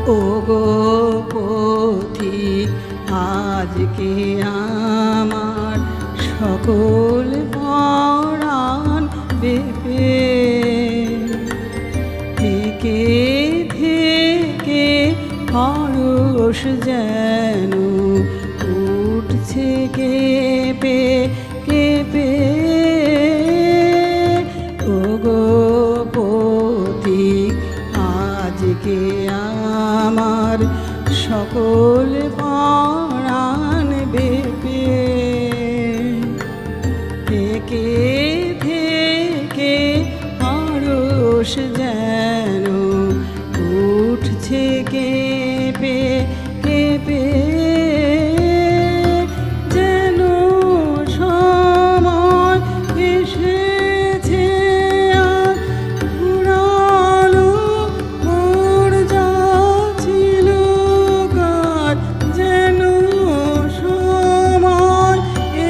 ওগো পথিক আজকে আমার সকল পরাণ বেপে থেকে থেকে পরশ যেন উঠছে কেঁপে কেঁপে। ওগো পথিক আজকে আমার সকল পরাণ বেপে থেকে থেকে পরশ যেন উঠছে কেঁপে কেঁপে। যেন সময় এসেছে আর ফুরালো মোর যা ছিল কার। যেন সময়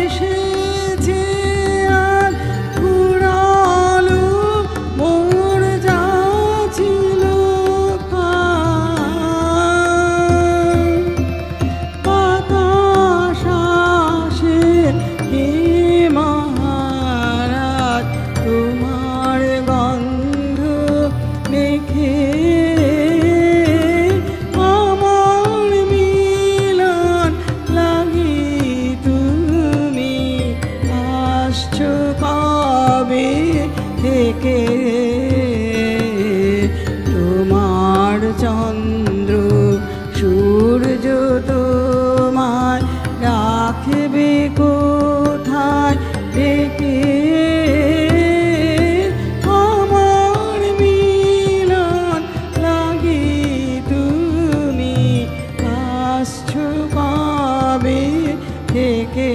এসেছে আর ফুরালো মোর যা ছিল কার। বাতাস আসে হে মহারাজ তোমার গন্ধ মেখে। আমার মিলন লাগি তুমি আসছো কবে থেকে। তোমার চন্দ্র সূর্য তোমায় রাখবে কোথায় রেখে। আমার মিলন লাগি তুমি আসছো কবে থেকে।